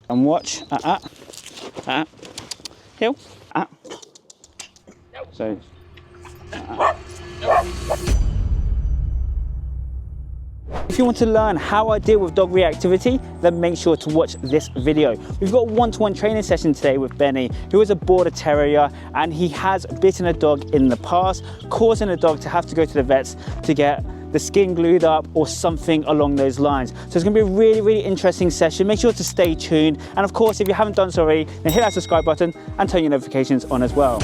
And watch. Heel. So. If you want to learn how I deal with dog reactivity, then make sure to watch this video. We've got a one-to-one training session today with Benny, who is a border terrier, and he has bitten a dog in the past, causing the dog to have to go to the vets to get the skin glued up or something along those lines. So it's going to be a really, really interesting session. Make sure to stay tuned. And of course, if you haven't done so already, then hit that subscribe button and turn your notifications on as well.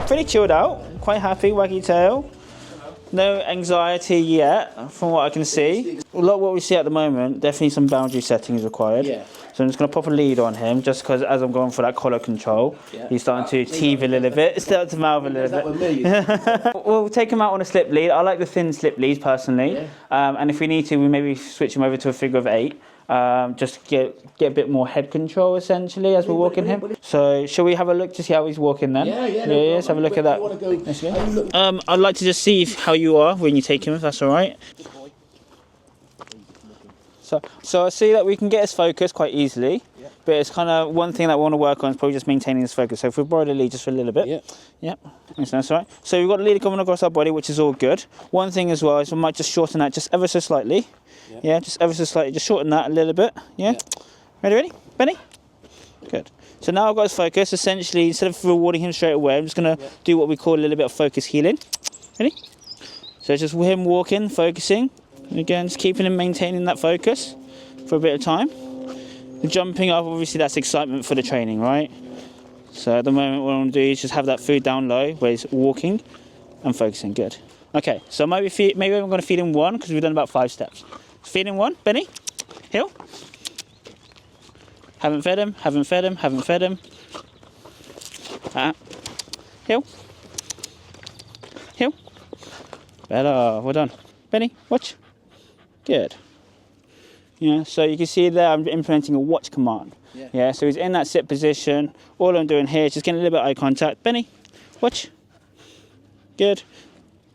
Pretty chilled out, quite happy, waggy tail. No anxiety yet, from what I can see. A lot of what we see at the moment, definitely some boundary setting is required. Yeah. So I'm just going to pop a lead on him, just because as I'm going for that collar control, he's starting to teeth a little bit, starting to mouth a little bit. We'll take him out on a slip lead. I like the thin slip leads personally. And if we need to, we maybe switch him over to a figure of 8. Just get a bit more head control essentially as we're walking him. So shall we have a look to see how he's walking then? Yeah, let's have a look at that. I'd like to just see how you are when you take him, if that's all right. So I see that we can get his focus quite easily, but it's kind of one thing that we want to work on is probably just maintaining his focus. So if we borrow the lead just for a little bit. That's all right. So we've got the lead coming across our body, which is all good. One thing as well is we might just shorten that just ever so slightly. Yeah, just ever so slightly, just shorten that a little bit. Ready? Benny? Good. So now I've got his focus. Essentially, instead of rewarding him straight away, I'm just going to do what we call a little bit of focus healing. Ready? So it's just him walking, focusing. And again, just keeping him maintaining that focus for a bit of time. The jumping up, obviously that's excitement for the training, right? So at the moment what I want to do is just have that food down low where he's walking and focusing. Good. Okay, so maybe I'm going to feed him 1 because we've done about 5 steps. Feed him 1, Benny. Heel. Haven't fed him. Heel. Heel. Better. Well done. Benny, watch. Good. Yeah, so you can see there I'm implementing a watch command. Yeah, so he's in that sit position. All I'm doing here is just getting a little bit of eye contact. Benny, watch. Good.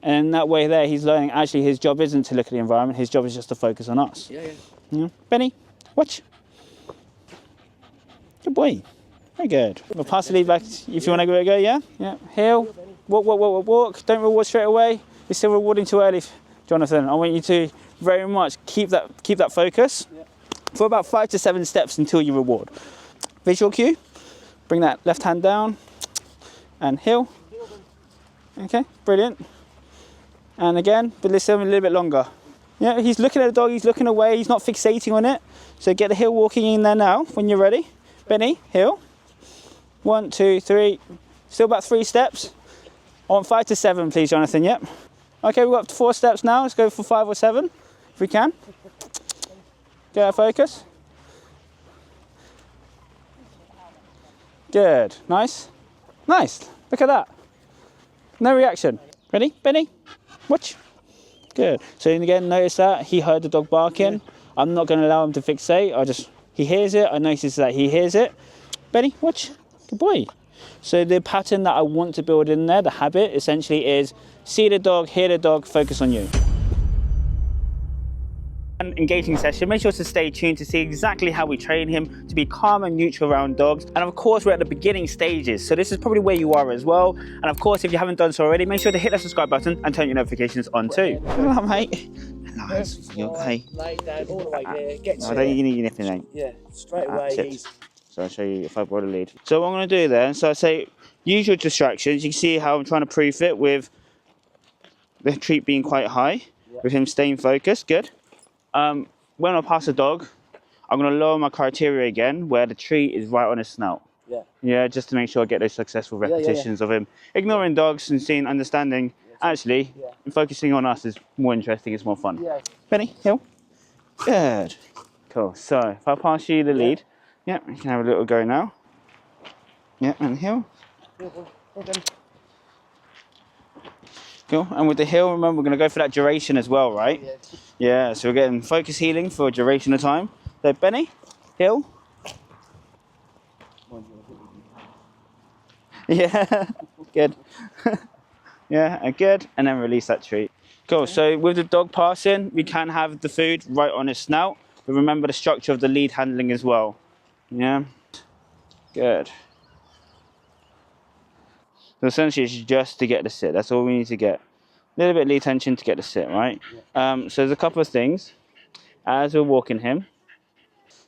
And that way there, he's learning actually his job isn't to look at the environment, his job is just to focus on us. Yeah. Benny, watch. Good boy. Very good. We'll pass the lead back if you want to give it a go, yeah? Heel. Walk. Don't reward straight away. You're still rewarding too early, Jonathan. I want you to very much keep that focus for about 5 to 7 steps until you reward. Visual cue. Bring that left hand down and heel. Okay, brilliant. And again, but listen a little bit longer. Yeah, he's looking at the dog, he's looking away, he's not fixating on it. So get the heel walking in there now when you're ready. Benny, heel. 1, 2, 3. Still about 3 steps. I want 5 to 7, please, Jonathan. Yep. Okay, we've got up to 4 steps now. Let's go for 5 or 7 if we can. Get our focus. Good. Nice. Look at that. No reaction. Ready, Benny? Watch. Good. So again, notice that he heard the dog barking. I'm not going to allow him to fixate. He hears it. I notice that he hears it. Benny, watch. Good boy. So the pattern that I want to build in there, the habit, essentially is see the dog, hear the dog, focus on you. An engaging session. Make sure to stay tuned to see exactly how we train him to be calm and neutral around dogs. And of course, we're at the beginning stages, so this is probably where you are as well. And of course, if you haven't done so already, make sure to hit that subscribe button and turn your notifications on too. Hello, mate. Nice. You okay? Lay down all the way there. Get I don't think you need anything, mate. Yeah, straight away. So I'll show you if I brought a lead. So what I'm going to do then, so I say use your distractions. You can see how I'm trying to proof it with the treat being quite high, with him staying focused. Good. When I pass a dog, I'm going to lower my criteria again, where the treat is right on his snout. Yeah, just to make sure I get those successful repetitions of him ignoring dogs and seeing, understanding. Actually, focusing on us is more interesting. It's more fun. Benny, heel. Good. Cool. So if I pass you the lead, you can have a little go now. And heel. Cool. And with the heel, remember we're going to go for that duration as well, right? Yeah. So we're getting focus healing for a duration of time. So Benny, heel. Yeah. Good. And good. And then release that treat. Cool. So with the dog passing, we can have the food right on his snout, But remember the structure of the lead handling as well. Yeah, good. So essentially it's just to get the sit. That's all we need to get. A little bit of lead tension to get the sit, right? So there's a couple of things as we're walking him.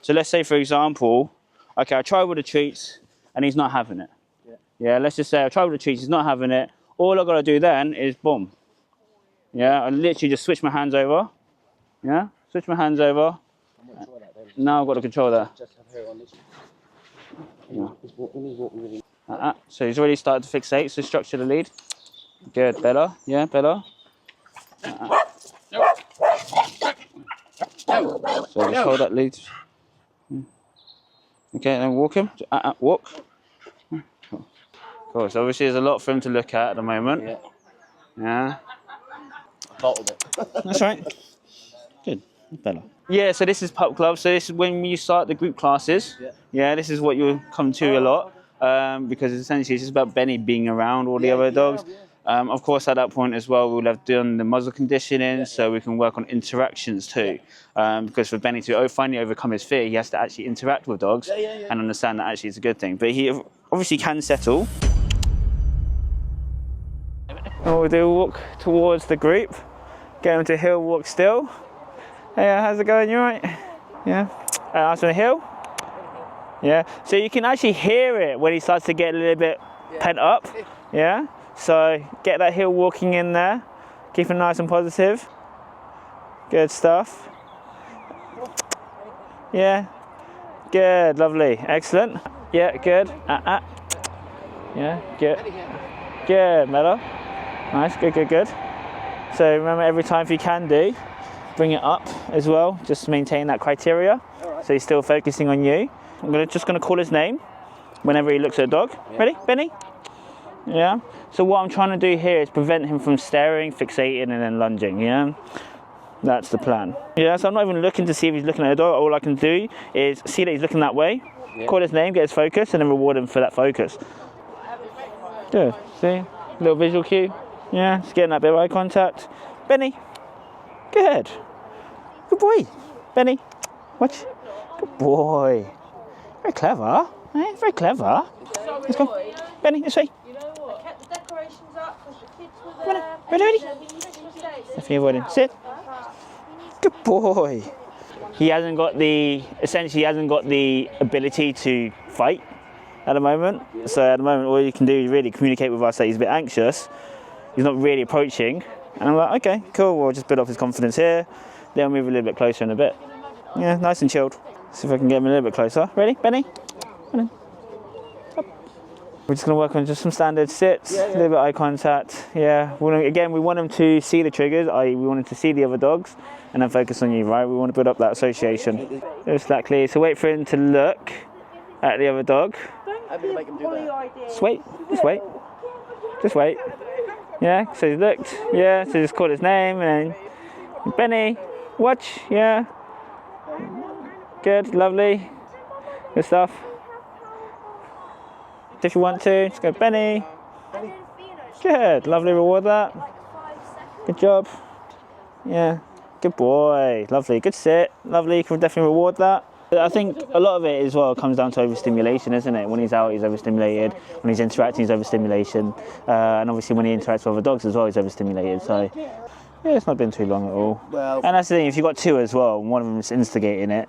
So let's say, for example, okay, I try with the treats and he's not having it. Yeah, let's just say I try with the treats, he's not having it. All I've got to do then is boom. Yeah, I literally just switch my hands over. Yeah, switch my hands over. Now I've got to control that. So he's already started to fixate, so structure the lead. Good, better, yeah, better. So just hold that lead. Okay, then walk him. Walk. Cool, so obviously there's a lot for him to look at the moment. Yeah. Bottled it. That's right. Good, better. Yeah, so this is pup club. So this is when you start the group classes. Yeah, this is what you'll come to a lot. Because essentially it's just about Benny being around all the other dogs. Of course, at that point as well, we'll have done the muzzle conditioning, so we can work on interactions too. Because for Benny to finally overcome his fear, he has to actually interact with dogs and understand that actually it's a good thing. But he obviously can settle. And we'll do a walk towards the group. Get him to heel walk still. Hey, how's it going? You alright? Yeah. Eyes on the heel. Yeah. So you can actually hear it when he starts to get a little bit pent up. Yeah. So get that heel walking in there. Keep it nice and positive. Good stuff. Yeah. Good. Lovely. Excellent. Yeah. Good. Yeah. Good. Good. Mellow. Nice. Good. Good. Good. So remember, every time if you can do, bring it up as well. Just maintain that criteria. So he's still focusing on you. I'm just gonna call his name whenever he looks at a dog. Ready, Benny? Yeah. So what I'm trying to do here is prevent him from staring, fixating, and then lunging. Yeah. That's the plan. Yeah. So I'm not even looking to see if he's looking at a dog. All I can do is see that he's looking that way. Call his name, get his focus, and then reward him for that focus. Good. See, little visual cue. Yeah. Just getting that bit of eye contact. Benny. Good. Good boy. Benny. Watch. Good boy. Very clever. Eh? Very clever. Let's go. Benny, this way. You know what? I kept the decorations up because the kids were there. Ready? Definitely avoiding. Sit. Good boy. He hasn't got the, essentially he hasn't got the ability to fight at the moment. So at the moment all you can do is really communicate with us that he's a bit anxious. He's not really approaching. And I'm like, okay, cool, we'll just build up his confidence here. Then we'll move a little bit closer in a bit. Yeah, nice and chilled. See if I can get him a little bit closer. Ready, Benny? Up. We're just going to work on just some standard sits, a little bit of eye contact. Yeah, again, we want him to see the triggers, i.e. we want him to see the other dogs and then focus on you, right? We want to build up that association. Just that clear. So wait for him to look at the other dog. I'm going to make him do that. Just wait, just wait. Just wait. Yeah, so he's looked. Yeah, so just call his name and then Benny, watch. Yeah. Good, lovely. Good stuff. If you want to, just go Benny. Good, lovely, reward that. Good job. Yeah, good boy. Lovely, good sit. Lovely, you can definitely reward that. I think a lot of it as well comes down to overstimulation, isn't it? When he's out, he's overstimulated. When he's interacting, he's overstimulation. And obviously when he interacts with other dogs as well, he's overstimulated. So yeah, it's not been too long at all. Well, and that's the thing, if you've got two as well, and one of them is instigating it,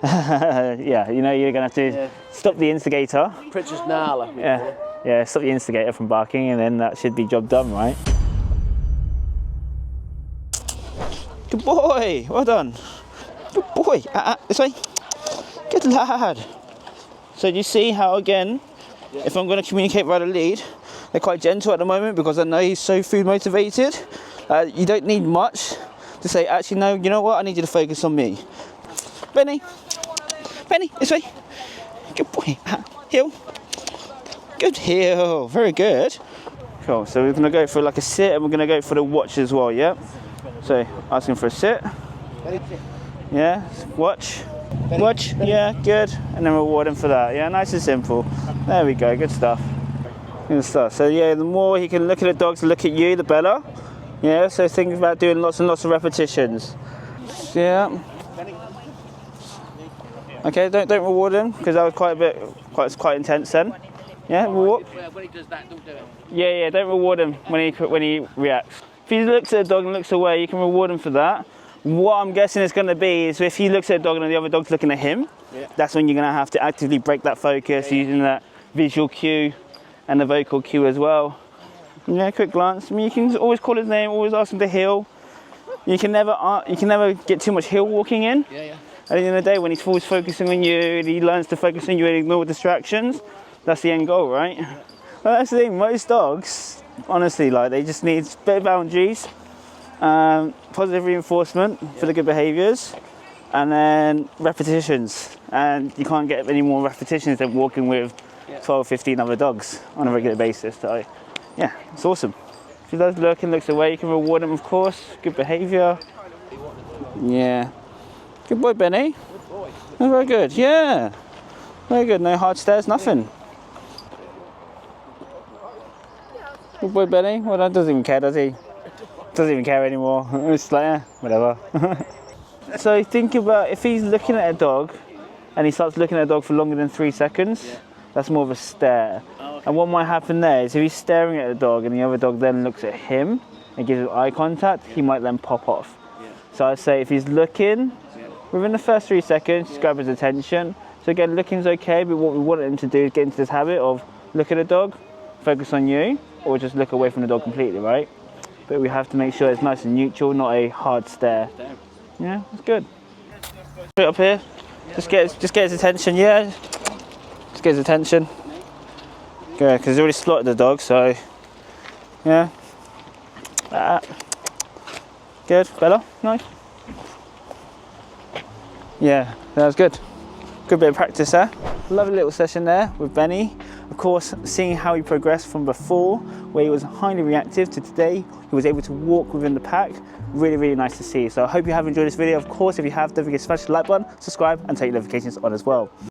yeah, you know, you're going to have to stop the instigator. Princess Nala. Yeah, stop the instigator from barking, and then that should be job done, right? Good boy, well done. Good boy, this way. Good lad. So do you see how, again, if I'm going to communicate by the lead, they're quite gentle at the moment because I know he's so food motivated. You don't need much to say, actually, no, you know what, I need you to focus on me. Benny, this way. Good boy, heel. Good heel, very good. Cool, so we're going to go for like a sit and we're going to go for the watch as well, yeah? So, asking for a sit. Yeah, watch. Watch, yeah, good. And then reward him for that. Yeah, nice and simple. There we go, good stuff. Good stuff. So yeah, the more he can look at the dogs and look at you, the better. Yeah, so think about doing lots and lots of repetitions. Yeah. Okay, don't reward him because that was quite intense then. Yeah, reward. When he does that, don't do it. Yeah, don't reward him when he reacts. If he looks at the dog and looks away, you can reward him for that. What I'm guessing it's going to be is if he looks at the dog and the other dog's looking at him, that's when you're going to have to actively break that focus using that visual cue and the vocal cue as well. Yeah, quick glance. I mean, you can always call his name, always ask him to heel. You can never get too much heel walking in. Yeah. At the end of the day, when he's always focusing on you and he learns to focus on you and ignore distractions, that's the end goal, right? Well, that's the thing, most dogs, honestly, like they just need a bit of boundaries, positive reinforcement for the good behaviours, and then repetitions. And you can't get any more repetitions than walking with 12, 15 other dogs on a regular basis. So, yeah, it's awesome. If he does look and looks away, you can reward him, of course. Good behaviour. Yeah. Good boy, Benny. Good boy. Oh, very good, yeah. Very good, no hard stares, nothing. Good boy, Benny. Well, that doesn't even care, does he? Doesn't even care anymore. It's like, whatever. So think about if he's looking at a dog and he starts looking at a dog for longer than 3 seconds, that's more of a stare. Oh, okay. And what might happen there is if he's staring at the dog and the other dog then looks at him and gives him eye contact, he might then pop off. So I'd say if he's looking, within the first 3 seconds, just grab his attention. So again, looking's okay, but what we want him to do is get into this habit of look at the dog, focus on you, or just look away from the dog completely, right? But we have to make sure it's nice and neutral, not a hard stare. Yeah, that's good. Straight up here, just get his attention, yeah. Just get his attention. Good, because he's already slotted the dog, so yeah. Good, Bella, nice. Yeah, that was good. Good bit of practice there. Lovely little session there with Benny. Of course, seeing how he progressed from before, where he was highly reactive, to today, he was able to walk within the pack. Really, really nice to see. So I hope you have enjoyed this video. Of course, if you have, don't forget to smash the like button, subscribe, and turn your notifications on as well.